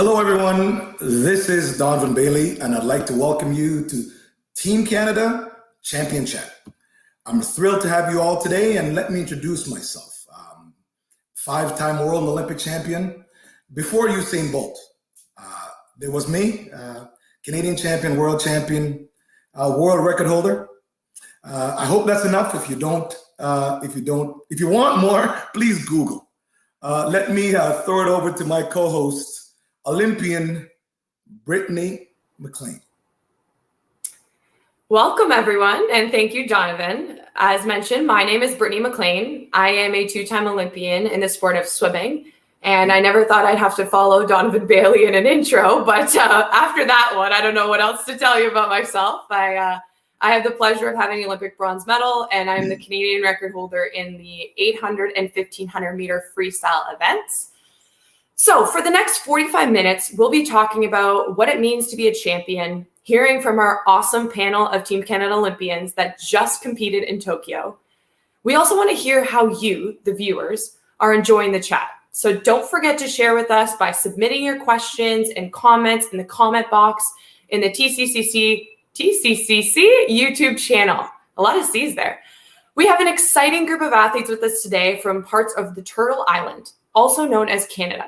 Hello, everyone. This is Donovan Bailey, and I'd like to welcome you to Team Canada Champion Chat. I'm thrilled to have you all today, and let me introduce myself. Five-time world and Olympic champion. Before Usain Bolt, there was me, Canadian champion, world champion, world record holder. I hope that's enough. If you want more, please Google. Let me throw it over to my co-host, Olympian Brittany McLean. Welcome, everyone, and thank you, Donovan. As mentioned, my name is Brittany McLean. I am a two-time Olympian in the sport of swimming, and I never thought I'd have to follow Donovan Bailey in an intro, but after that one, I don't know what else to tell you about myself. I have the pleasure of having the Olympic bronze medal, and I'm the Canadian record holder in the 800 and 1500 meter freestyle events. So for the next 45 minutes, we'll be talking about what it means to be a champion, hearing from our awesome panel of Team Canada Olympians that just competed in Tokyo. We also want to hear how you, the viewers, are enjoying the chat. So don't forget to share with us by submitting your questions and comments in the comment box in the TCCC YouTube channel. A lot of C's there. We have an exciting group of athletes with us today from parts of the Turtle Island, also known as Canada.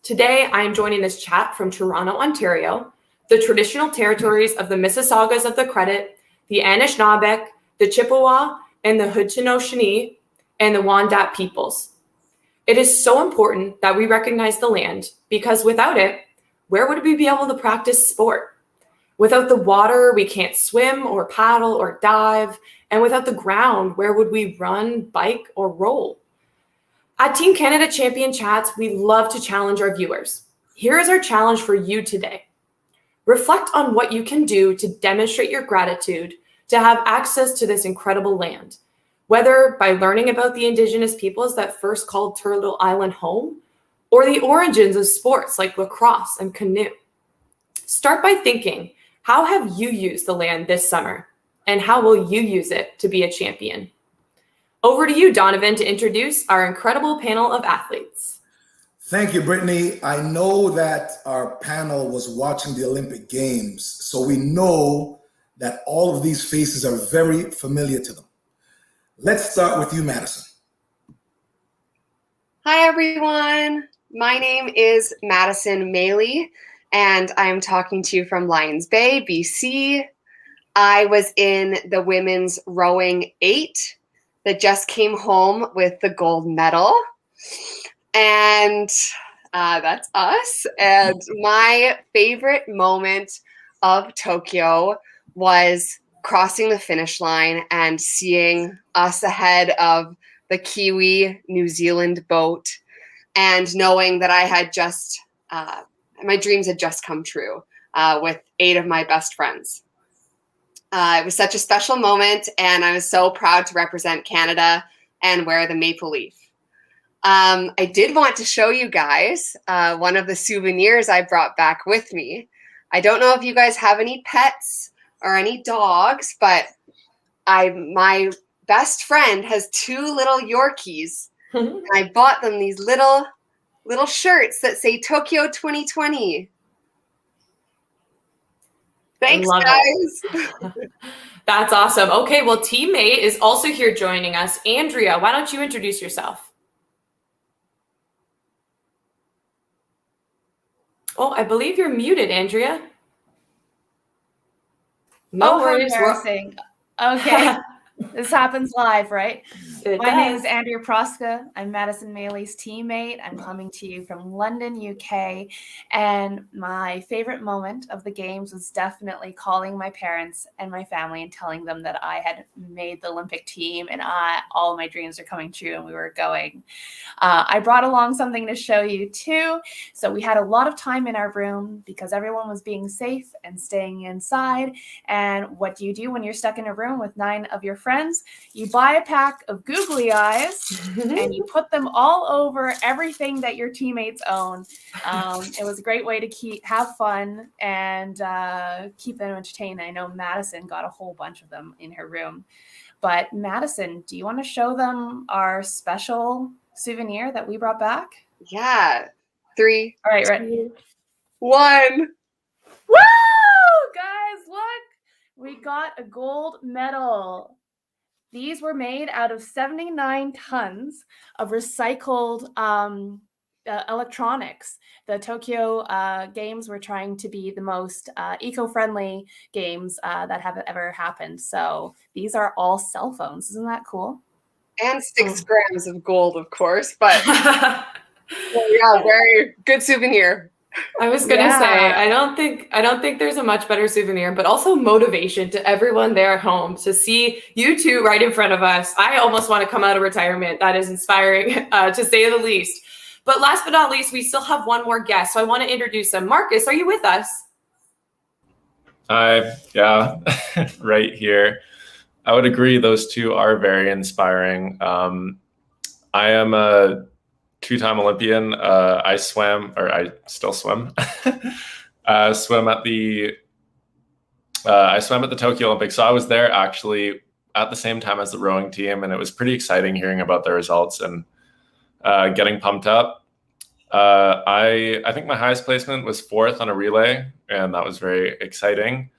Today, I am joining this chat from Toronto, Ontario, the traditional territories of the Mississaugas of the Credit, the Anishinaabeg, the Chippewa, and the Haudenosaunee, and the Wendat peoples. It is so important that we recognize the land because without it, where would we be able to practice sport? Without the water, we can't swim or paddle or dive. And without the ground, where would we run, bike, or roll? At Team Canada Champion Chats, we love to challenge our viewers. Here is our challenge for you today. Reflect on what you can do to demonstrate your gratitude to have access to this incredible land, whether by learning about the Indigenous peoples that first called Turtle Island home, or the origins of sports like lacrosse and canoe. Start by thinking, how have you used the land this summer? And how will you use it to be a champion? Over to you, Donovan, to introduce our incredible panel of athletes. Thank you, Brittany. I know that our panel was watching the Olympic Games, so we know that all of these faces are very familiar to them. Let's start with you, Madison. Hi, everyone. My name is Madison Bailey, and I'm talking to you from Lions Bay, BC. I was in the women's rowing 8 that just came home with the gold medal. And that's us. And my favorite moment of Tokyo was crossing the finish line and seeing us ahead of the Kiwi New Zealand boat and knowing that I had just, my dreams had just come true with 8 of my best friends. It was such a special moment, and I was so proud to represent Canada and wear the maple leaf. I did want to show you guys one of the souvenirs I brought back with me. I don't know if you guys have any pets or any dogs, but my best friend has 2 little Yorkies. And I bought them these little shirts that say Tokyo 2020. Thanks, guys. That's awesome. Okay, well, teammate is also here joining us. Andrea, why don't you introduce yourself? Oh, I believe you're muted, Andrea. No worries. Embarrassing. Okay. This happens live, right? My name is Andrea Proska. I'm Madison Bailey's teammate. I'm coming to you from London, UK. And my favorite moment of the games was definitely calling my parents and my family and telling them that I had made the Olympic team and all of my dreams are coming true and we were going. I brought along something to show you too. So we had a lot of time in our room because everyone was being safe and staying inside. And what do you do when you're stuck in a room with 9 of your friends? You buy a pack of googly eyes and you put them all over everything that your teammates own. It was a great way to have fun and keep them entertained. I know Madison got a whole bunch of them in her room. But Madison, do you want to show them our special souvenir that we brought back? Yeah. 3. All right, ready? 1. Woo! Guys, look! We got a gold medal. These were made out of 79 tons of recycled electronics. The Tokyo Games were trying to be the most eco-friendly games that have ever happened. So these are all cell phones. Isn't that cool? And 6 grams of gold, of course. But yeah, very good souvenir. I was gonna say, I don't think there's a much better souvenir, but also motivation to everyone there at home to see you two right in front of us. I almost want to come out of retirement. That is inspiring, to say the least. But last but not least, we still have one more guest, so I want to introduce him. Marcus, are you with us? Hi, yeah, right here. I would agree; those two are very inspiring. I am a 2-time Olympian. I still swim. I swam at the Tokyo Olympics. So I was there actually at the same time as the rowing team, and it was pretty exciting hearing about the results and getting pumped up. I think my highest placement was 4th on a relay, and that was very exciting.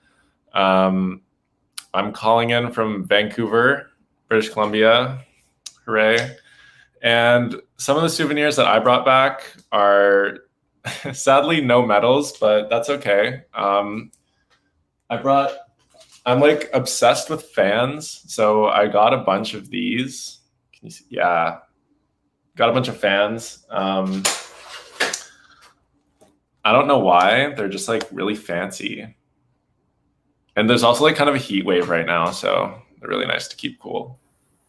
I'm calling in from Vancouver, British Columbia. Hooray. And some of the souvenirs that I brought back are sadly no medals, but that's okay. I'm like obsessed with fans. So I got a bunch of these. Can you see? Yeah. Got a bunch of fans. I don't know why. They're just like really fancy. And there's also like kind of a heat wave right now. So they're really nice to keep cool.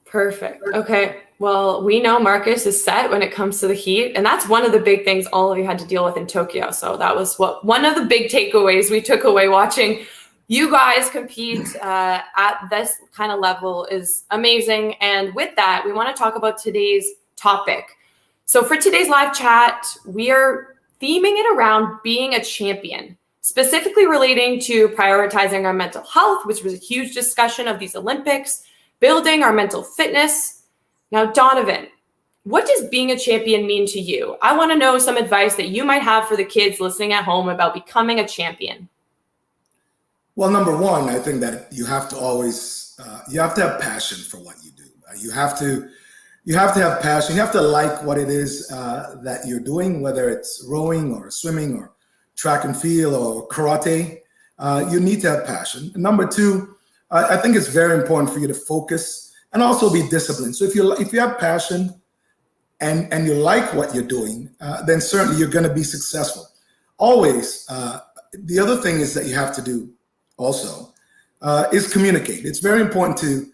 Perfect. Okay. Well, we know Marcus is set when it comes to the heat, and that's one of the big things all of you had to deal with in Tokyo. So that was one of the big takeaways we took away watching you guys compete at this kind of level is amazing. And with that, we want to talk about today's topic. So for today's live chat, we are theming it around being a champion, specifically relating to prioritizing our mental health, which was a huge discussion of these Olympics, building our mental fitness. Now, Donovan, what does being a champion mean to you? I want to know some advice that you might have for the kids listening at home about becoming a champion. Well, number one, I think that you have to always, you have to have passion for what you do. You have to have passion. You have to like what it is that you're doing, whether it's rowing or swimming or track and field or karate. You need to have passion. And number two, I think it's very important for you to focus and also be disciplined. So if you have passion and you like what you're doing, then certainly you're going to be successful. Always, the other thing is that you have to do also is communicate. It's very important to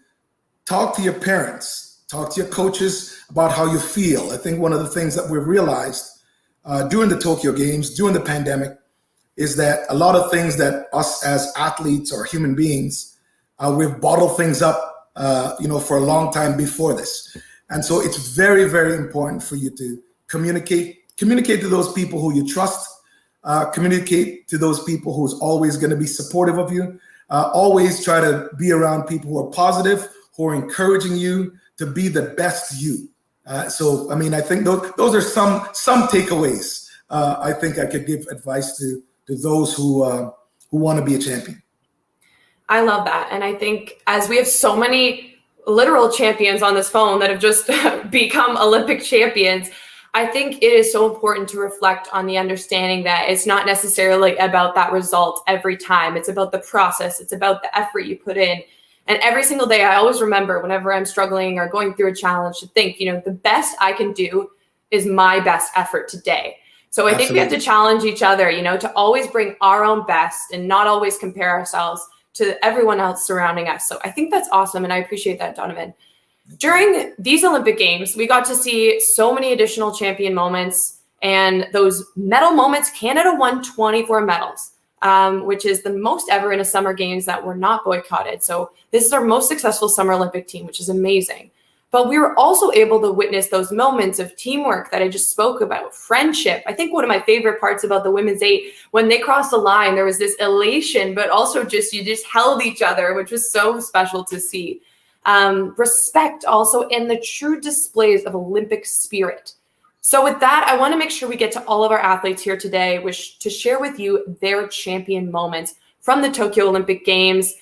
talk to your parents, talk to your coaches about how you feel. I think one of the things that we've realized during the Tokyo Games, during the pandemic, is that a lot of things that us as athletes or human beings, we've bottled things up, for a long time before this. And so it's very, very important for you to communicate to those people who you trust, communicate to those people who's always going to be supportive of you. Always try to be around people who are positive, who are encouraging you to be the best you. I think those are some takeaways. I think I could give advice to those who want to be a champion. I love that. And I think as we have so many literal champions on this phone that have just become Olympic champions, I think it is so important to reflect on the understanding that it's not necessarily about that result every time. It's about the process. It's about the effort you put in. And every single day, I always remember whenever I'm struggling or going through a challenge to think, the best I can do is my best effort today. So I think we have to challenge each other, to always bring our own best and not always compare ourselves to everyone else surrounding us. So I think that's awesome. And I appreciate that, Donovan. During these Olympic Games, we got to see so many additional champion moments, and those medal moments. Canada won 24 medals, which is the most ever in a summer games that were not boycotted. So this is our most successful summer Olympic team, which is amazing. But we were also able to witness those moments of teamwork that I just spoke about, friendship. I think one of my favorite parts about the women's 8, when they crossed the line, there was this elation, but also you just held each other, which was so special to see. Respect also, and the true displays of Olympic spirit. So with that, I want to make sure we get to all of our athletes here today to share with you their champion moments from the Tokyo Olympic Games.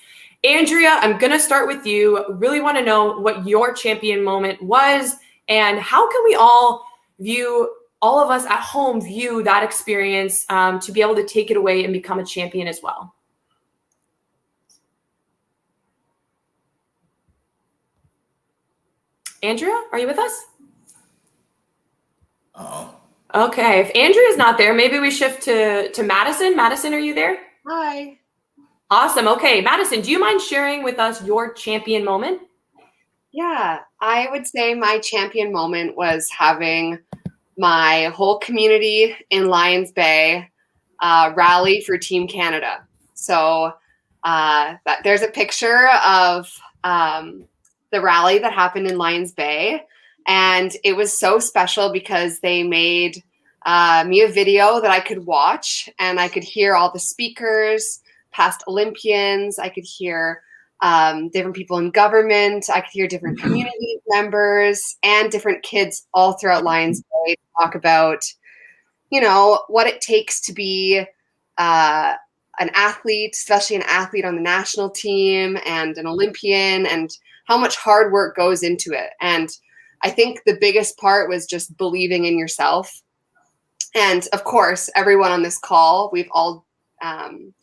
Andrea, I'm going to start with you. Really want to know what your champion moment was, and how can we all of us at home view that experience to be able to take it away and become a champion as well. Andrea, are you with us? Oh. Okay, if Andrea's not there, maybe we shift to Madison. Madison, are you there? Hi. Awesome. Okay, Madison, do you mind sharing with us your champion moment? Yeah, I would say my champion moment was having my whole community in Lions Bay rally for Team Canada. So there's a picture of the rally that happened in Lions Bay. And it was so special because they made me a video that I could watch, and I could hear all the speakers, past Olympians. I could hear different people in government. I could hear different community members and different kids all throughout Lions Bay talk about, what it takes to be an athlete, especially an athlete on the national team and an Olympian, and how much hard work goes into it. And I think the biggest part was just believing in yourself. And of course, everyone on this call, we've all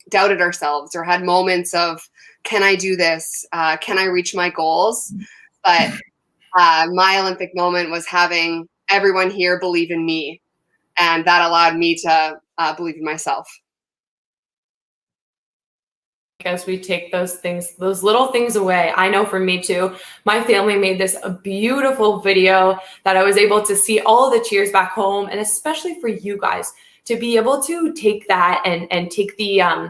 doubted ourselves or had moments of, can I do this? Can I reach my goals? But my Olympic moment was having everyone here believe in me. And that allowed me to believe in myself. As we take those little things away. I know for me too, my family made this a beautiful video that I was able to see all the cheers back home, and especially for you guys to be able to take that and take the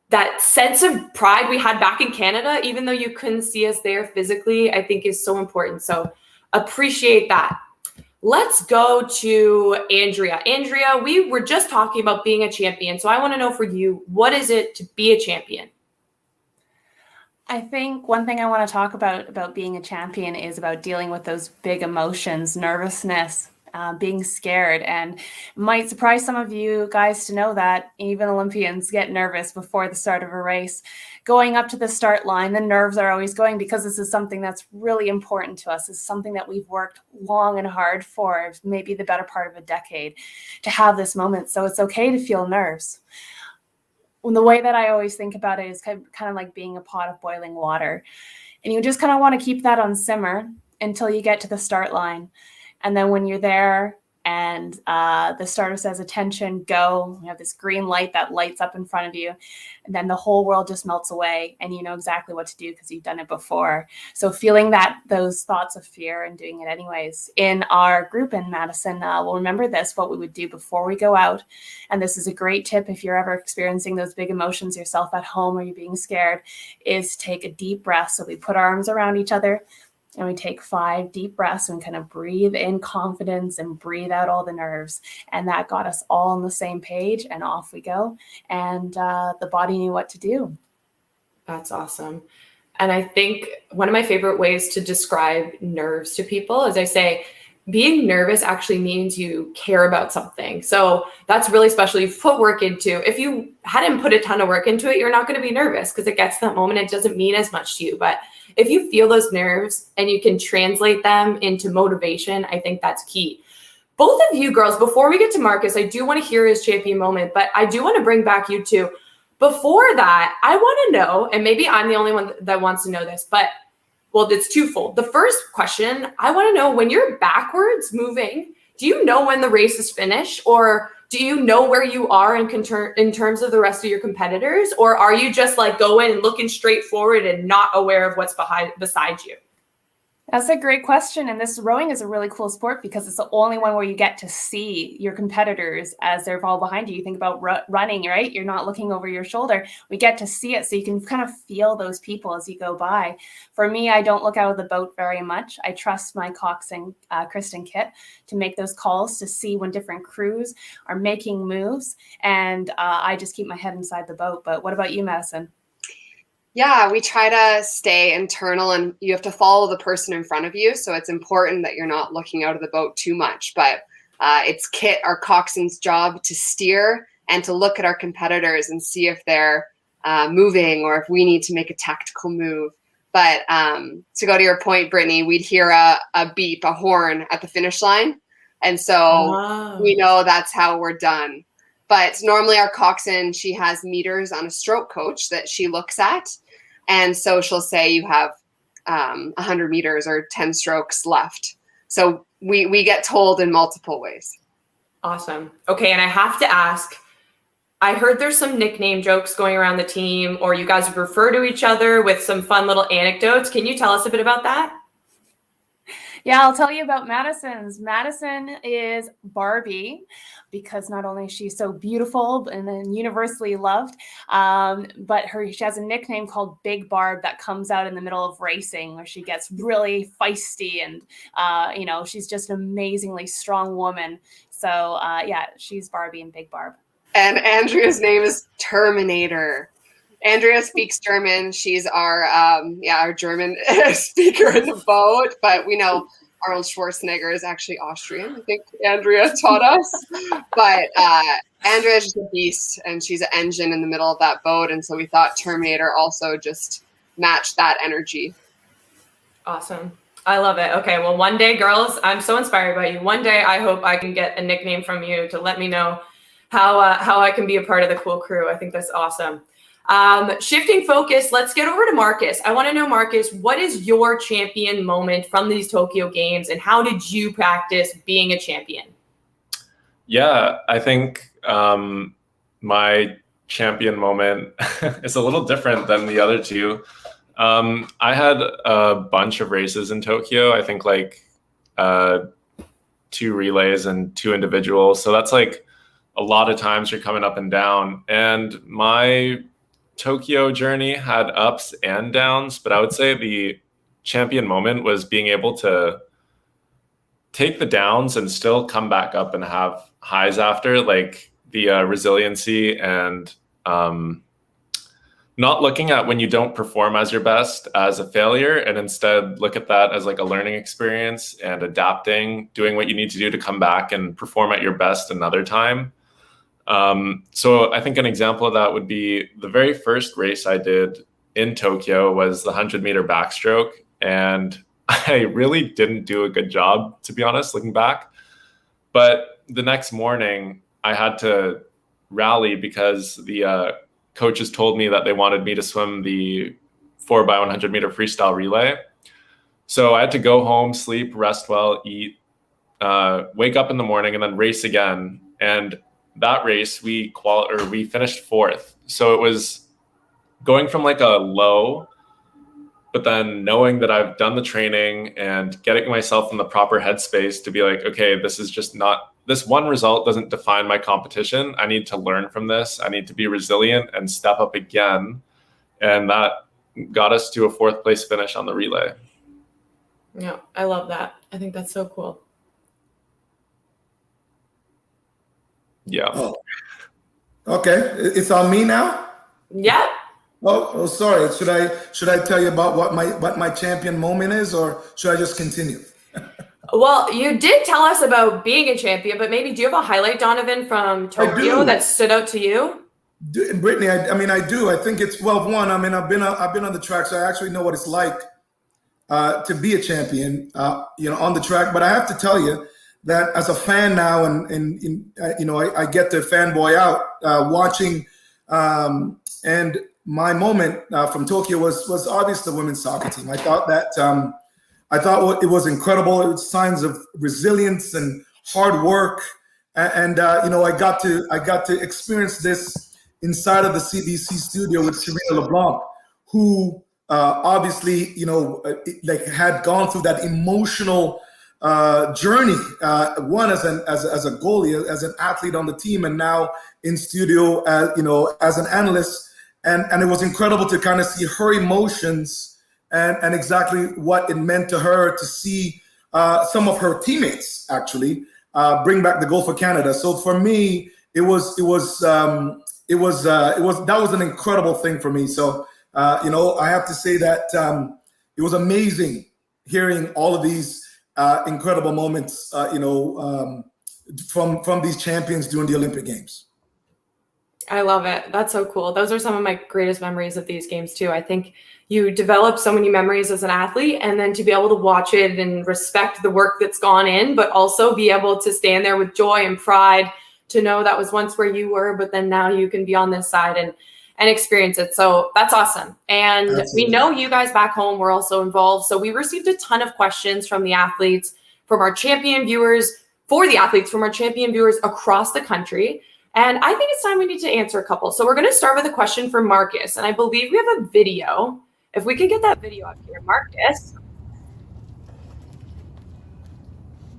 that sense of pride we had back in Canada, even though you couldn't see us there physically, I think is so important. So appreciate that. Let's go to Andrea. Andrea, we were just talking about being a champion. So I want to know for you, what is it to be a champion? I think one thing I want to talk about being a champion is about dealing with those big emotions, nervousness, being scared. And it might surprise some of you guys to know that even Olympians get nervous before the start of a race. Going up to the start line, the nerves are always going, because this is something that's really important to us. It's something that we've worked long and hard for, maybe the better part of a decade, to have this moment. So it's okay to feel nerves. And the way that I always think about it is kind of like being a pot of boiling water. And you just kind of want to keep that on simmer until you get to the start line. And then when you're there and the starter says, attention, go, you have this green light that lights up in front of you. And then the whole world just melts away, and you know exactly what to do because you've done it before. So feeling those thoughts of fear and doing it anyways. In our group in Madison, we'll remember this, what we would do before we go out. And this is a great tip if you're ever experiencing those big emotions yourself at home or you're being scared, is take a deep breath. So we put our arms around each other, and we take 5 deep breaths and kind of breathe in confidence and breathe out all the nerves. And that got us all on the same page, and off we go. And the body knew what to do. That's awesome. And I think one of my favorite ways to describe nerves to people is I say, being nervous actually means you care about something. So that's really special. You've put work into. If you hadn't put a ton of work into it, you're not going to be nervous because it gets to that moment. It doesn't mean as much to you. But if you feel those nerves and you can translate them into motivation, I think that's key. Both of you girls, before we get to Marcus, I do want to hear his champion moment, but I do want to bring back you two. Before that, I want to know, and maybe I'm the only one that wants to know this, but well, it's twofold. The first question, I want to know, when you're backwards moving, do you know when the race is finished, or do you know where you are in terms of the rest of your competitors, or are you just like going and looking straight forward and not aware of what's beside you? That's a great question. And this rowing is a really cool sport because it's the only one where you get to see your competitors as they're all behind you. You think about running, right? You're not looking over your shoulder. We get to see it. So you can kind of feel those people as you go by. For me, I don't look out of the boat very much. I trust my coxswain, Kristen Kitt, to make those calls to see when different crews are making moves. And I just keep my head inside the boat. But what about you, Madison? Yeah, we try to stay internal, and you have to follow the person in front of you. So it's important that you're not looking out of the boat too much. But It's Kit, our coxswain's job, to steer and to look at our competitors and see if they're moving or if we need to make a tactical move. But to go to your point, Brittany, we'd hear a beep, a horn at the finish line. And so we know that's how we're done. But normally our coxswain, she has meters on a stroke coach that she looks at. And so she'll say you have 100 meters or 10 strokes left. So we get told in multiple ways. Awesome. Okay, and I have to ask, I heard there's some nickname jokes going around the team, or you guys refer to each other with some fun little anecdotes. Can you tell us a bit about that? Yeah, I'll tell you about Madison's. Madison is Barbie because not only is she so beautiful and then universally loved, but she has a nickname called Big Barb that comes out in the middle of racing where she gets really feisty and, she's just an amazingly strong woman. So, she's Barbie and Big Barb. And Andrea's name is Terminator. Andrea speaks German. She's our German speaker in the boat. But we know Arnold Schwarzenegger is actually Austrian. I think Andrea taught us. But Andrea's just a beast, and she's an engine in the middle of that boat. And so we thought Terminator also just matched that energy. Awesome. I love it. Okay, well, one day, girls, I'm so inspired by you. One day, I hope I can get a nickname from you to let me know how I can be a part of the cool crew. I think that's awesome. Shifting focus, let's get over to Marcus. I want to know, Marcus, what is your champion moment from these Tokyo Games, and how did you practice being a champion? Yeah, I think my champion moment is a little different than the other two. I had a bunch of races in Tokyo. I think like 2 relays and 2 individuals. So that's like a lot of times you're coming up and down. And my Tokyo journey had ups and downs, but I would say the champion moment was being able to take the downs and still come back up and have highs after, like the resiliency and not looking at when you don't perform as your best as a failure, and instead look at that as like a learning experience and adapting, doing what you need to do to come back and perform at your best another time. So I think an example of that would be the very first race I did in Tokyo was the 100-meter backstroke. And I really didn't do a good job, to be honest, looking back. But the next morning I had to rally because the coaches told me that they wanted me to swim the 4x100 meter freestyle relay. So I had to go home, sleep, rest well, eat, wake up in the morning, and then race again. And that race we finished 4th. So it was going from like a low, but then knowing that I've done the training and getting myself in the proper headspace to be like, okay, this one result doesn't define my competition. I need to learn from this. I need to be resilient and step up again. And that got us to a 4th place finish on the relay. Yeah, I love that. I think that's so cool. Yeah. Oh. Okay, it's on me now? Yeah. Oh, sorry. Should I tell you about what my champion moment is, or should I just continue? Well, you did tell us about being a champion, but maybe do you have a highlight, Donovan, from Tokyo that stood out to you? Brittany, I do. I think it's one. I mean, I've been on the track, so I actually know what it's like to be a champion, on the track. But I have to tell you that as a fan now, and I get to fanboy out watching, and my moment from Tokyo was obviously the women's soccer team. I thought that. I thought it was incredible. It was signs of resilience and hard work, and I got to experience this inside of the CBC studio with Serena LeBlanc, who obviously had gone through that emotional journey. One as a goalie, as an athlete on the team, and now in studio as an analyst, and it was incredible to kind of see her emotions. And exactly what it meant to her to see some of her teammates actually bring back the goal for Canada. So for me, that was an incredible thing for me. So I have to say that it was amazing hearing all of these incredible moments from these champions during the Olympic Games. I love it. That's so cool. Those are some of my greatest memories of these games too. I think you develop so many memories as an athlete, and then to be able to watch it and respect the work that's gone in, but also be able to stand there with joy and pride to know that was once where you were, but then now you can be on this side and experience it. So that's awesome. And Absolutely. We know you guys back home were also involved. So we received a ton of questions from the athletes, from our champion viewers, for the athletes, from our champion viewers across the country. And I think it's time we need to answer a couple. So we're going to start with a question from Marcus. And I believe we have a video. If we can get that video up here, Marcus.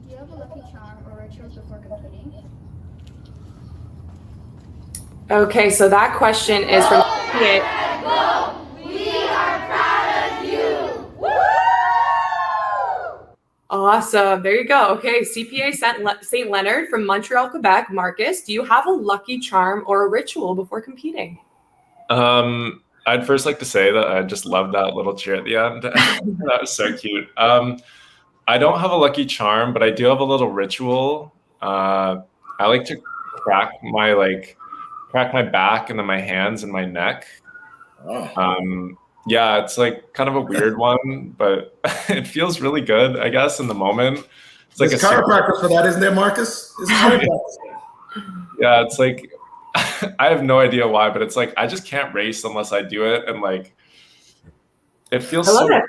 Do you have a lucky charm or rituals before competing? Okay, so that question is from We are proud of you. Woo! Awesome. There you go. Okay, CPA St. Leonard from Montreal, Quebec. Marcus, do you have a lucky charm or a ritual before competing? I'd first like to say that I just love that little cheer at the end. That was so cute. I don't have a lucky charm, but I do have a little ritual. I like to crack my back and then my hands and my neck. Oh. Yeah, it's like kind of a weird one, but it feels really good, I guess, in the moment. It's like There's chiropractor for that, isn't there, Marcus? Yeah, it's like I have no idea why, but it's like I just can't race unless I do it, and like it feels I love so it.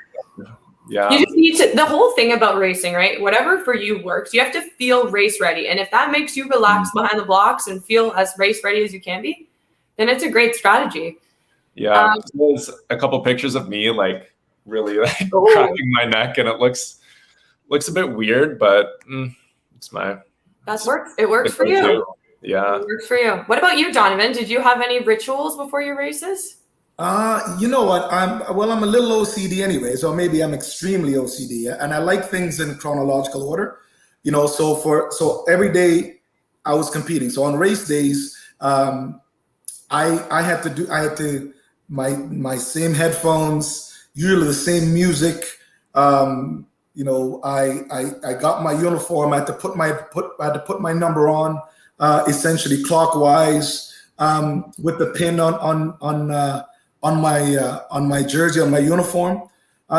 Yeah. You just need to, the whole thing about racing, right? Whatever for you works, you have to feel race ready. And if that makes you relax behind the blocks and feel as race ready as you can be, then it's a great strategy. Yeah. There's a couple pictures of me like really like cracking my neck, and it looks a bit weird, but it's my. That works. It works for you. Yeah. It works for you. What about you, Donovan? Did you have any rituals before your races? You know what? I'm a little OCD anyway, so maybe I'm extremely OCD, and I like things in chronological order. You know, so every day I was competing. So on race days, I had my same headphones, usually the same music. You know, I got my uniform. I had to put my number on, essentially clockwise, with the pin on my jersey, on my uniform.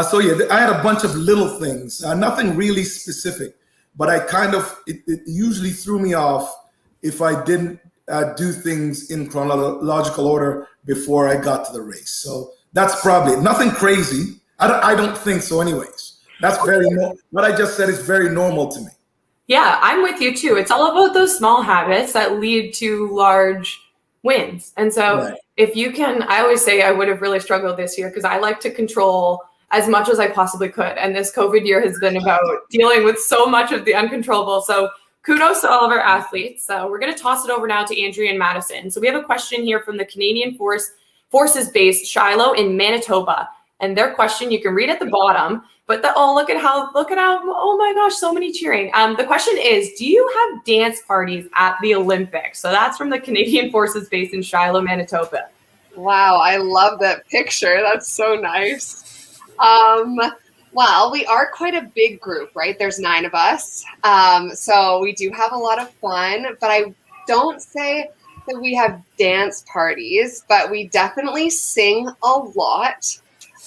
So yeah, I had a bunch of little things, nothing really specific, but it usually threw me off if I didn't do things in chronological order before I got to the race. So that's probably nothing crazy. I don't think so anyways. That's what I just said is very normal to me. Yeah, I'm with you too. It's all about those small habits that lead to large wins. And so if you can, I always say I would have really struggled this year because I like to control as much as I possibly could. And this COVID year has been about dealing with so much of the uncontrollable. So kudos to all of our athletes. So we're going to toss it over now to Andrea and Madison. So we have a question here from the Canadian Forces based Shiloh in Manitoba. And their question, you can read at the bottom, but look at how, oh my gosh, so many cheering. The question is, do you have dance parties at the Olympics? So that's from the Canadian Forces based in Shiloh, Manitoba. Wow, I love that picture. That's so nice. Well, we are quite a big group, right? There's 9 of us. So we do have a lot of fun, but I don't say that we have dance parties, but we definitely sing a lot.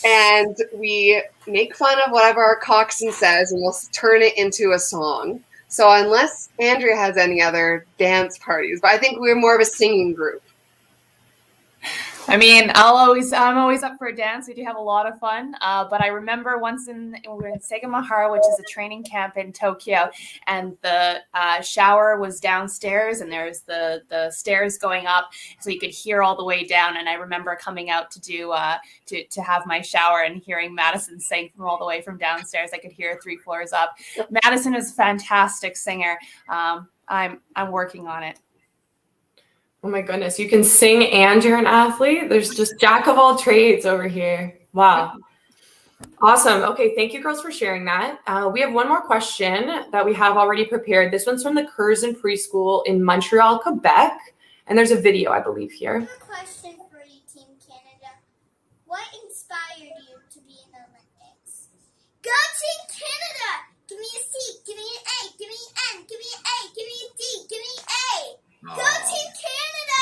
And we make fun of whatever our coxswain says, and we'll turn it into a song. So unless Andrea has any other dance parties, but I think we're more of a singing group. I mean, I'm always up for a dance. We do have a lot of fun. But I remember once we were in Sagamihara, which is a training camp in Tokyo, and the shower was downstairs, and there's the stairs going up, so you could hear all the way down. And I remember coming out to do to have my shower and hearing Madison sing from all the way from downstairs. I could hear 3 floors up. Madison is a fantastic singer. I'm working on it. Oh my goodness, you can sing and you're an athlete? There's just jack of all trades over here. Wow. Awesome. Okay, thank you girls for sharing that. We have one more question that we have already prepared. This one's from the Curzon Preschool in Montreal, Quebec. And there's a video, I believe, here. I have a question for you, Team Canada. What inspired you to be in the Olympics? Go Team Canada! Give me a C, give me an A, give me an N, give me an A, give me a D. Go Team Canada!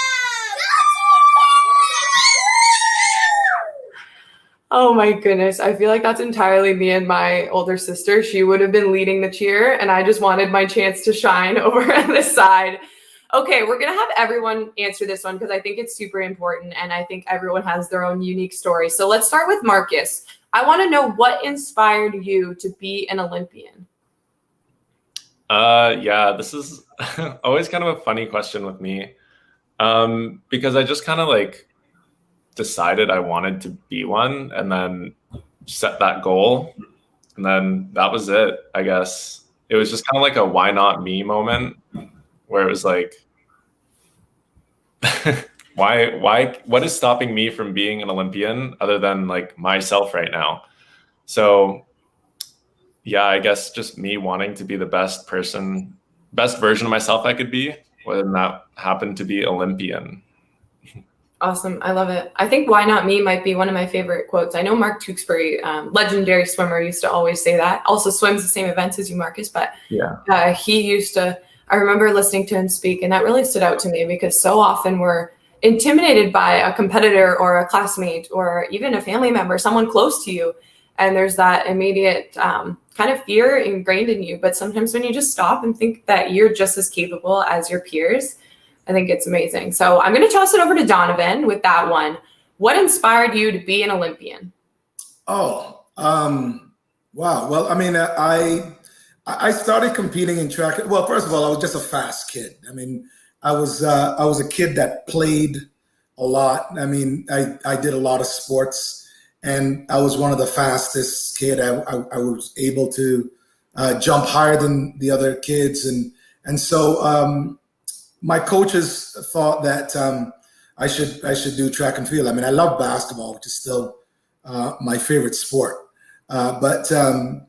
Oh my goodness. I feel like that's entirely me and my older sister. She would have been leading the cheer, and I just wanted my chance to shine over on this side. Okay, we're going to have everyone answer this one because I think it's super important, and I think everyone has their own unique story. So let's start with Marcus. I want to know what inspired you to be an Olympian. Yeah, this is always kind of a funny question with me, because I just kind of like decided I wanted to be one and then set that goal. And then that was it, I guess. It was just kind of like a why not me moment where it was like, what is stopping me from being an Olympian other than like myself right now? So yeah, I guess just me wanting to be the best version of myself I could be, when that happened to be Olympian. Awesome. I love it. I think why not me might be one of my favorite quotes. I know Mark Tewksbury, legendary swimmer, used to always say that. Also swims the same events as you, Marcus, but yeah, he used to, I remember listening to him speak, and that really stood out to me because so often we're intimidated by a competitor or a classmate or even a family member, someone close to you. And there's that immediate kind of fear ingrained in you. But sometimes when you just stop and think that you're just as capable as your peers, I think it's amazing. So I'm going to toss it over to Donovan with that one. What inspired you to be an Olympian? Oh, wow. Well, I mean, I started competing in track. Well, first of all, I was just a fast kid. I mean, I was a kid that played a lot. I mean, I did a lot of sports, and I was one of the fastest kid. I was able to jump higher than the other kids, and so. My coaches thought that I should do track and field. I mean, I love basketball, which is still my favorite sport. But in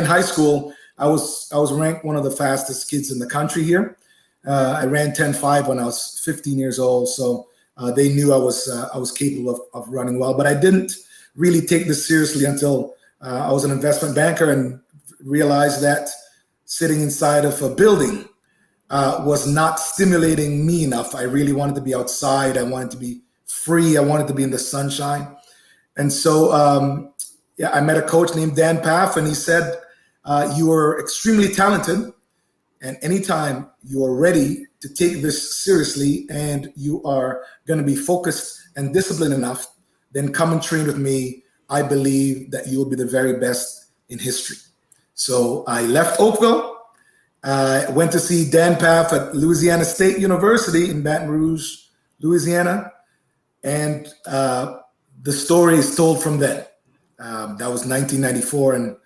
high school, I was ranked one of the fastest kids in the country here. I ran 10.5 when I was 15 years old, so they knew I was capable of running well. But I didn't really take this seriously until I was an investment banker and realized that sitting inside of a building was not stimulating me enough. I really wanted to be outside. I wanted to be free. I wanted to be in the sunshine. And so, I met a coach named Dan Paff, and he said, you are extremely talented, and anytime you are ready to take this seriously and you are going to be focused and disciplined enough, then come and train with me. I believe that you will be the very best in history. So I left Oakville, went to see Dan Paff at Louisiana State University in Baton Rouge, Louisiana, and the story is told from then. That was 1994, and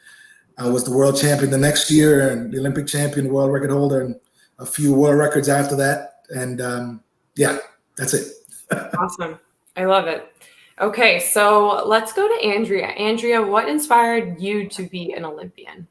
I was the world champion the next year, and the Olympic champion, world record holder, and a few world records after that. And that's it. Awesome. I love it. Okay, so let's go to Andrea. Andrea, what inspired you to be an Olympian?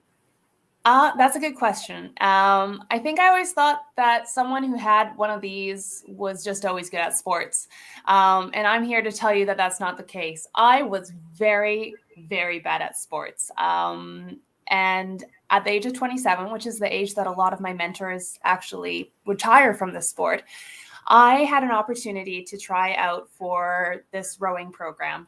That's a good question. I think I always thought that someone who had one of these was just always good at sports. And I'm here to tell you that that's not the case. I was very, very bad at sports. And at the age of 27, which is the age that a lot of my mentors actually retire from the sport, I had an opportunity to try out for this rowing program.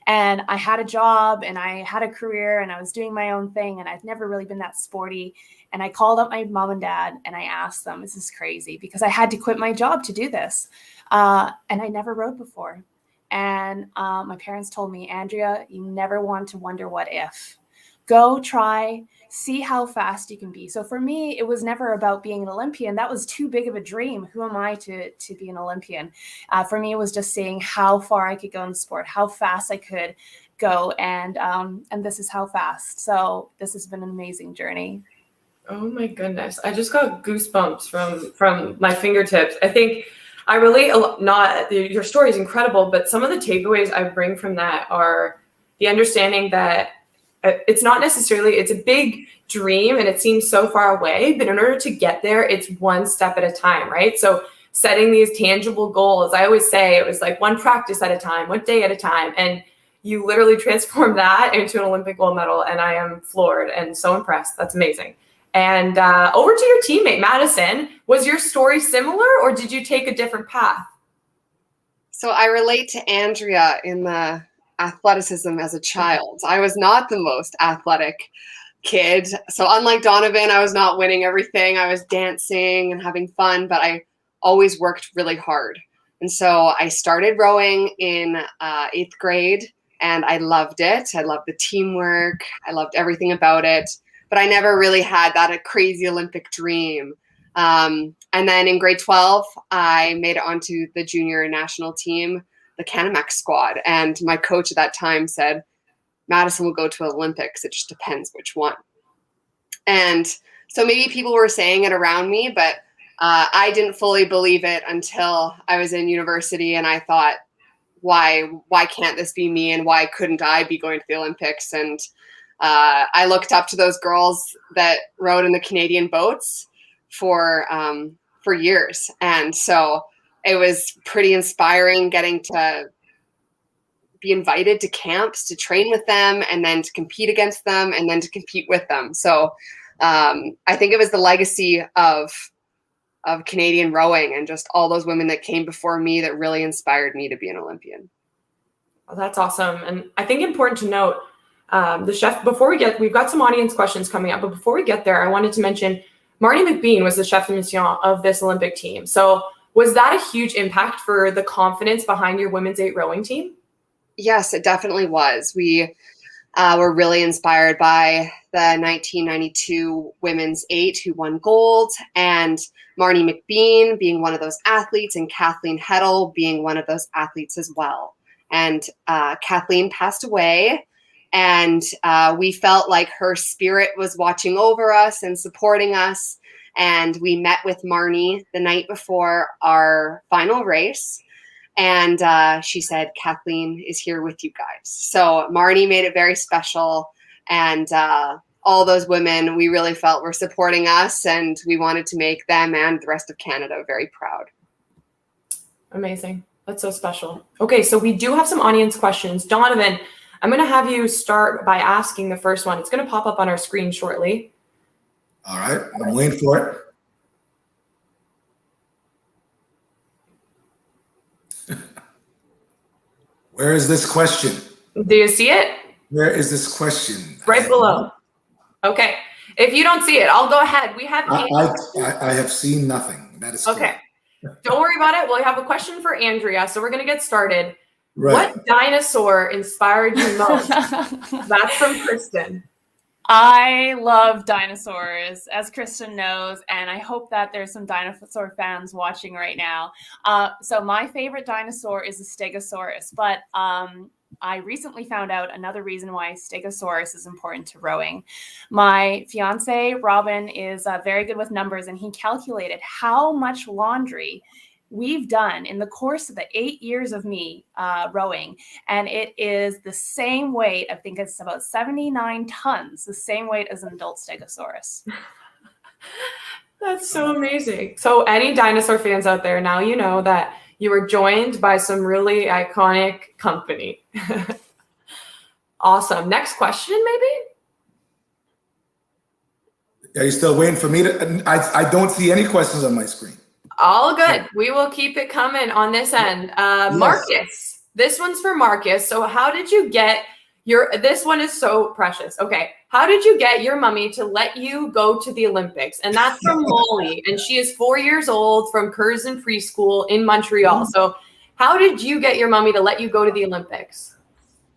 And I had a job and I had a career and I was doing my own thing, and I'd never really been that sporty. And I called up my mom and dad and I asked them, this is crazy, because I had to quit my job to do this. And I never rowed before. And my parents told me, Andrea, you never want to wonder what if. Go try, see how fast you can be. So for me, it was never about being an Olympian. That was too big of a dream. Who am I to be an Olympian? For me, it was just seeing how far I could go in sport, how fast I could go. And this is how fast. So this has been an amazing journey. Oh my goodness. I just got goosebumps from my fingertips. I think I relate a lot. Not your story is incredible, but some of the takeaways I bring from that are the understanding that it's not necessarily, it's a big dream and it seems so far away, but in order to get there, it's one step at a time, right? So setting these tangible goals, I always say it was like one practice at a time, one day at a time. And you literally transform that into an Olympic gold medal. And I am floored and so impressed. That's amazing. And over to your teammate, Madison. Was your story similar, or did you take a different path? So I relate to Andrea in the athleticism as a child. I was not the most athletic kid. So unlike Donovan, I was not winning everything. I was dancing and having fun, but I always worked really hard. And so I started rowing in 8th grade, and I loved it. I loved the teamwork. I loved everything about it. But I never really had that crazy Olympic dream. And then in grade 12, I made it onto the junior national team, the Canamex squad. And my coach at that time said, Madison will go to Olympics. It just depends which one. And so maybe people were saying it around me, but I didn't fully believe it until I was in university, and I thought, why can't this be me, and why couldn't I be going to the Olympics? And I looked up to those girls that rowed in the Canadian boats for years, and so it was pretty inspiring getting to be invited to camps to train with them, and then to compete against them, and then to compete with them. So I think it was the legacy of Canadian rowing and just all those women that came before me that really inspired me to be an Olympian. Well, that's awesome. And I think important to note, the chef, we've got some audience questions coming up, but before we get there, I wanted to mention Marnie McBean was the chef de mission of this Olympic team. So was that a huge impact for the confidence behind your women's 8 rowing team? Yes, it definitely was. We were really inspired by the 1992 women's 8 who won gold, and Marnie McBean being one of those athletes, and Kathleen Heddle being one of those athletes as well. And Kathleen passed away, and we felt like her spirit was watching over us and supporting us. And we met with Marnie the night before our final race. And she said, Kathleen is here with you guys. So Marnie made it very special. And all those women we really felt were supporting us. And we wanted to make them and the rest of Canada very proud. Amazing. That's so special. Okay, so we do have some audience questions. Donovan, I'm going to have you start by asking the first one. It's going to pop up on our screen shortly. All right, I'm waiting for it. Where is this question? Do you see it? Where is this question? Right below. Okay. If you don't see it, I'll go ahead. We have I have seen nothing. That is okay. Correct. Don't worry about it. We'll have a question for Andrea. So we're going to get started. Right. What dinosaur inspired you most? That's from Kristen. I love dinosaurs, as Kristen knows, and I hope that there's some dinosaur fans watching right now. So my favorite dinosaur is the Stegosaurus, but I recently found out another reason why Stegosaurus is important to rowing. My fiance, Robin, is very good with numbers, and he calculated how much laundry we've done in the course of the 8 years of me rowing. And it is the same weight, I think it's about 79 tons, the same weight as an adult Stegosaurus. That's so amazing. So any dinosaur fans out there, now you know that you were joined by some really iconic company. Awesome. Next question, maybe? Are you still waiting for me to? I don't see any questions on my screen. All good. We will keep it coming on this end. Yes. Marcus, this one's for Marcus. So how did you get this one is so precious. Okay. How did you get your mommy to let you go to the Olympics? And that's from Molly. And she is 4 years old from Curzon Preschool in Montreal. So how did you get your mommy to let you go to the Olympics?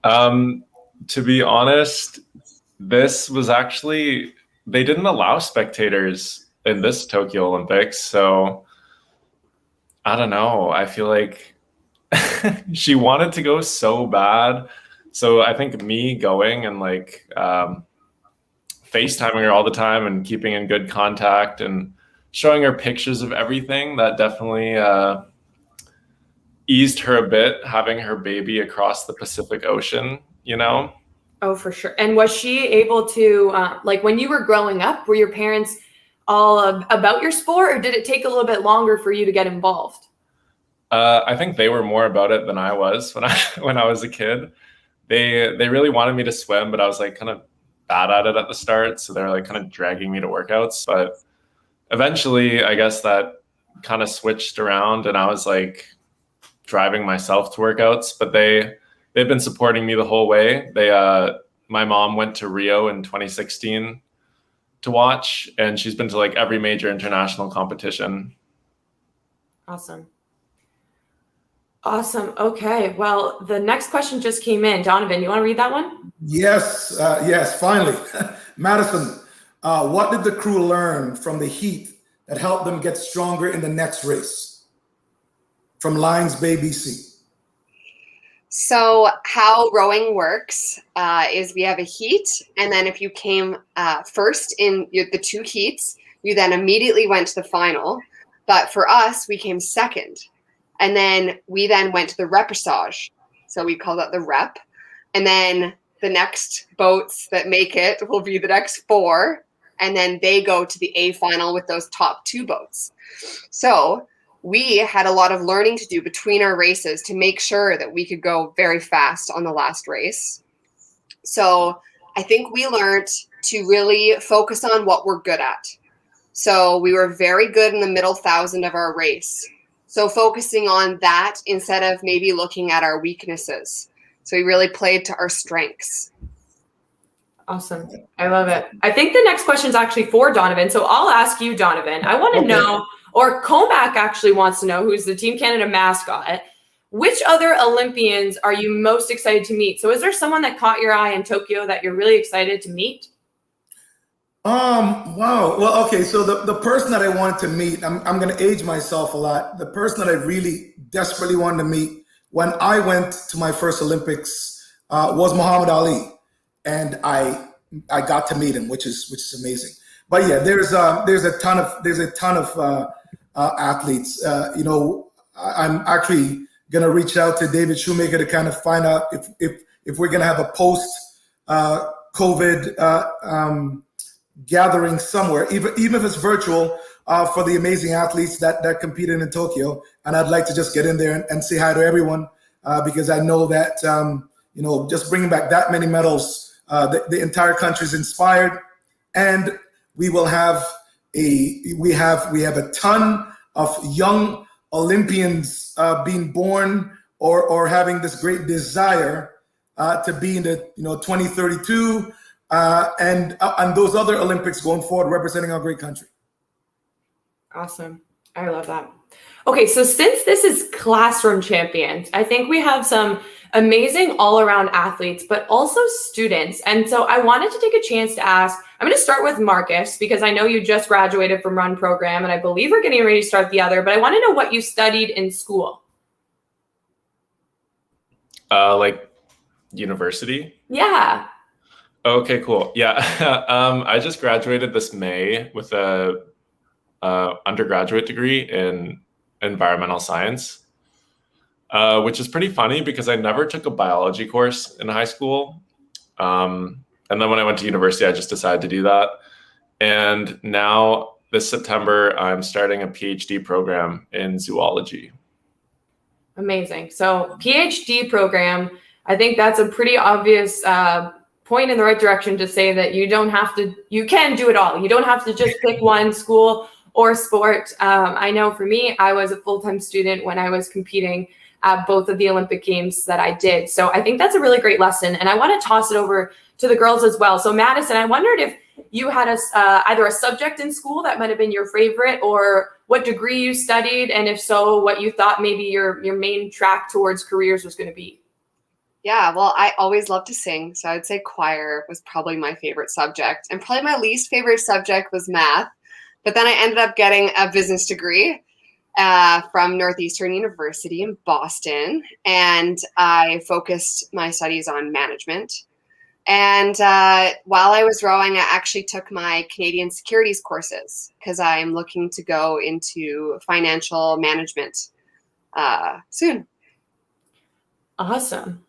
To be honest, this was actually, they didn't allow spectators in this Tokyo Olympics. So I don't know. I feel like she wanted to go so bad. So I think me going and like FaceTiming her all the time and keeping in good contact and showing her pictures of everything, that definitely eased her a bit, having her baby across the Pacific Ocean, you know? Oh, for sure. And was she able to, like when you were growing up, were your parents all about your sport, or did it take a little bit longer for you to get involved? I think they were more about it than I was when I was a kid. They really wanted me to swim, but I was like kind of bad at it at the start. So they're like kind of dragging me to workouts. But eventually, I guess that kind of switched around and I was like driving myself to workouts. But they've been supporting me the whole way. My mom went to Rio in 2016 to watch, and she's been to like every major international competition. Awesome. Okay. Well, the next question just came in. Donovan, you want to read that one? Yes, finally. Madison, what did the crew learn from the heat that helped them get stronger in the next race? From Lions Bay, BC. So how rowing works is we have a heat, and then if you came first in the 2 heats, you then immediately went to the final. But for us, we came second. And then we then went to the repechage. So we call that the rep. And then the next boats that make it will be the next 4. And then they go to the A final with those top 2 boats. So we had a lot of learning to do between our races to make sure that we could go very fast on the last race. So I think we learned to really focus on what we're good at. So we were very good in the middle 1,000 of our race. So focusing on that instead of maybe looking at our weaknesses. So we really played to our strengths. Awesome. I love it. I think the next question is actually for Donovan. So I'll ask you, Donovan. I want to know, or Comac actually wants to know, who's the Team Canada mascot, which other Olympians are you most excited to meet? So is there someone that caught your eye in Tokyo that you're really excited to meet? Wow. Well, okay. So the person that I wanted to meet, I'm going to age myself a lot. The person that I really desperately wanted to meet when I went to my first Olympics was Muhammad Ali, and I got to meet him, which is amazing. But yeah, there's a ton of athletes. I'm actually going to reach out to David Shoemaker to kind of find out if we're going to have a post COVID gathering somewhere, even if it's virtual, for the amazing athletes that competed in Tokyo. And I'd like to just get in there and say hi to everyone, because I know that just bringing back that many medals, the entire country is inspired, and we will have we have a ton of young Olympians being born or having this great desire to be in the 2032. And those other Olympics going forward, representing our great country. Awesome. I love that. Okay, so since this is Classroom Champions, I think we have some amazing all-around athletes, but also students. And so I wanted to take a chance to ask, I'm going to start with Marcus, because I know you just graduated from Run program, and I believe we're getting ready to start the other, but I want to know what you studied in school. Like university? Yeah. Okay, cool. Yeah. I just graduated this May with a undergraduate degree in environmental science, which is pretty funny because I never took a biology course in high school. And then when I went to university, I just decided to do that. And now this September, I'm starting a PhD program in zoology. Amazing. So PhD program, I think that's a pretty obvious point in the right direction to say that you can do it all. You don't have to just pick one school or sport. I know for me, I was a full-time student when I was competing at both of the Olympic Games that I did. So I think that's a really great lesson. And I want to toss it over to the girls as well. So Madison, I wondered if you had either a subject in school that might have been your favorite, or what degree you studied, and if so, what you thought maybe your main track towards careers was going to be. Yeah, well, I always loved to sing, so I would say choir was probably my favorite subject. And probably my least favorite subject was math. But then I ended up getting a business degree from Northeastern University in Boston, and I focused my studies on management. And while I was rowing, I actually took my Canadian securities courses because I'm looking to go into financial management soon. Awesome.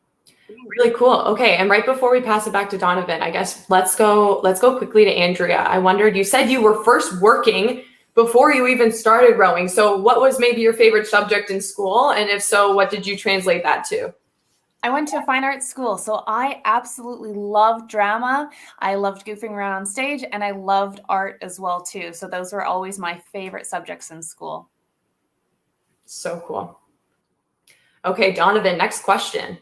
Really cool. Okay. And right before we pass it back to Donovan, I guess let's go quickly to Andrea. I wondered, you said you were first working before you even started rowing. So what was maybe your favorite subject in school? And if so, what did you translate that to? I went to a fine arts school, so I absolutely loved drama. I loved goofing around on stage, and I loved art as well too. So those were always my favorite subjects in school. So cool. Okay, Donovan, next question.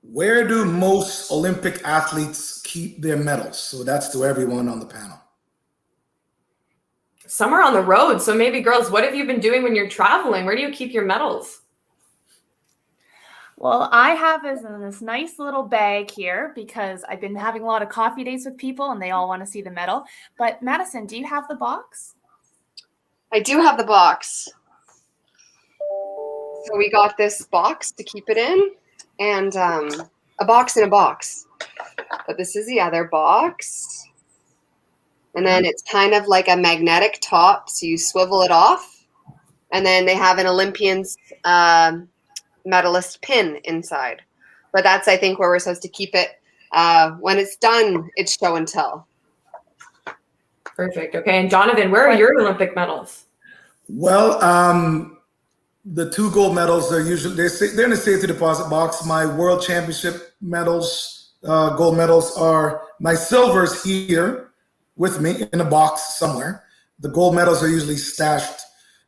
Where do most Olympic athletes keep their medals? So that's to everyone on the panel. Somewhere on the road. So maybe girls, what have you been doing when you're traveling? Where do you keep your medals? Well, I have this nice little bag here because I've been having a lot of coffee dates with people and they all want to see the medal. But Madison, do you have the box? I do have the box. So we got this box to keep it in, and a box in a box. But this is the other box. And then it's kind of like a magnetic top, so you swivel it off. And then they have an Olympian's medalist pin inside. But that's, I think, where we're supposed to keep it. When it's done, it's show and tell. Perfect. Okay, and Donovan, where are your Olympic medals? Well, the 2 gold medals are usually they're in the safety deposit box. My world championship medals, gold medals, are my silvers here with me in a box somewhere. The gold medals are usually stashed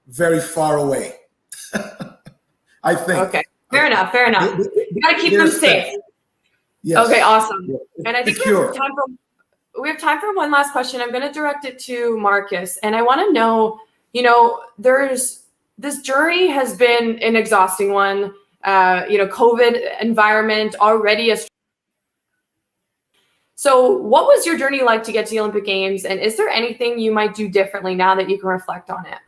very far away. I think. Okay, fair enough. You got to keep them safe. Yes. Okay, awesome. Yeah. And I think Secure. we have time for one last question. I'm going to direct it to Marcus, and I want to know, this journey has been an exhausting one. COVID environment already. So what was your journey like to get to the Olympic Games? And is there anything you might do differently now that you can reflect on it?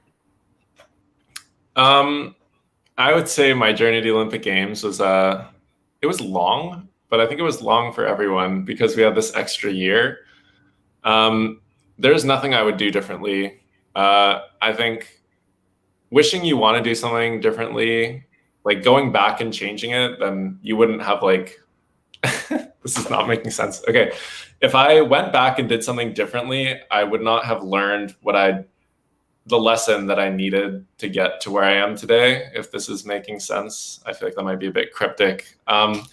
I would say my journey to the Olympic Games was, it was long, but I think it was long for everyone because we had this extra year. There's nothing I would do differently. I think wishing you want to do something differently, like going back and changing it, then you wouldn't have this is not making sense. Okay. If I went back and did something differently, I would not have learned the lesson that I needed to get to where I am today. If this is making sense, I feel like that might be a bit cryptic. But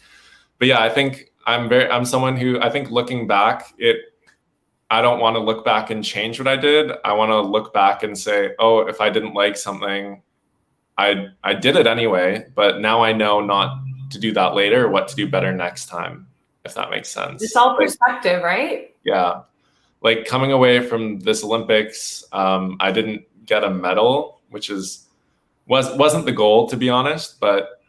yeah, I think I'm someone who, I think looking back, I don't want to look back and change what I did. I want to look back and say, oh, if I didn't like something, I did it anyway, but now I know not to do that later, what to do better next time, if that makes sense. It's all perspective, right? Yeah. Like coming away from this Olympics, I didn't get a medal, which wasn't the goal, to be honest, but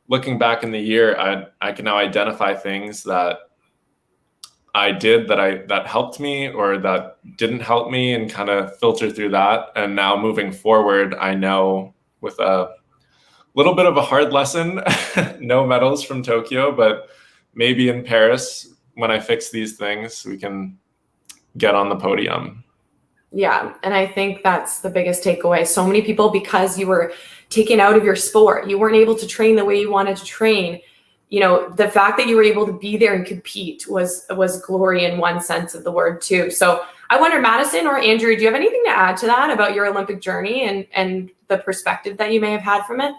looking back in the year, I can now identify things that I did that helped me or that didn't help me and kind of filter through that. And now moving forward, I know with a little bit of a hard lesson, no medals from Tokyo, but maybe in Paris, when I fix these things, we can get on the podium. Yeah, and I think that's the biggest takeaway. So many people, because you were taken out of your sport, you weren't able to train the way you wanted to train. The fact that you were able to be there and compete was glory in one sense of the word too. So I wonder, Madison or Andrew, do you have anything to add to that about your Olympic journey and the perspective that you may have had from it?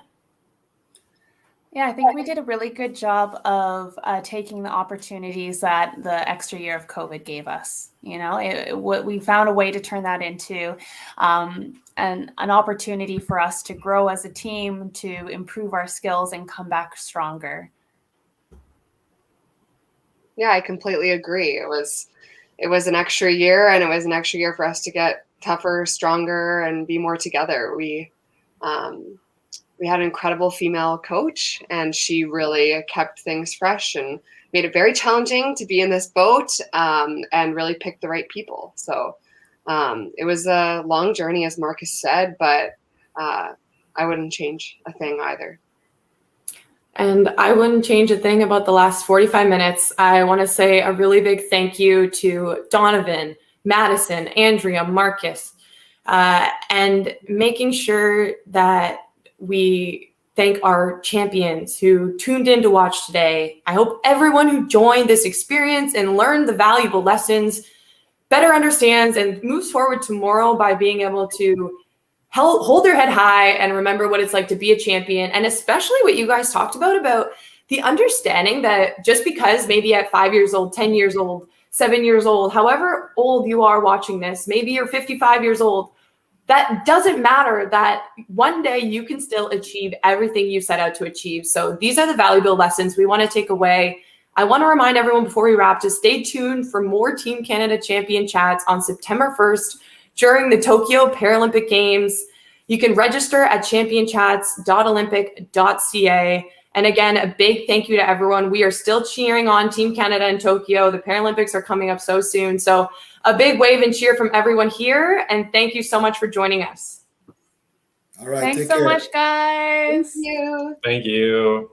Yeah, I think we did a really good job of taking the opportunities that the extra year of COVID gave us. We found a way to turn that into an opportunity for us to grow as a team, to improve our skills and come back stronger. Yeah, I completely agree. It was an extra year, and it was an extra year for us to get tougher, stronger, and be more together. We had an incredible female coach, and she really kept things fresh and made it very challenging to be in this boat and really pick the right people. So it was a long journey, as Marcus said, but I wouldn't change a thing either. And I wouldn't change a thing about the last 45 minutes. I want to say a really big thank you to Donovan, Madison, Andrea, Marcus, and making sure that we thank our champions who tuned in to watch today. I hope everyone who joined this experience and learned the valuable lessons better understands and moves forward tomorrow by being able to hold their head high and remember what it's like to be a champion, and especially what you guys talked about the understanding that just because maybe at 5 years old, 10 years old, 7 years old, however old you are watching this, maybe you're 55 years old, that doesn't matter, that one day you can still achieve everything you set out to achieve. So these are the valuable lessons we want to take away. I want to remind everyone before we wrap to stay tuned for more Team Canada Champion Chats on September 1st during the Tokyo Paralympic Games. You can register at championchats.olympic.ca. And again, a big thank you to everyone. We are still cheering on Team Canada in Tokyo. The Paralympics are coming up so soon. So a big wave and cheer from everyone here. And thank you so much for joining us. All right. Thanks so much, guys. Thank you. Thank you.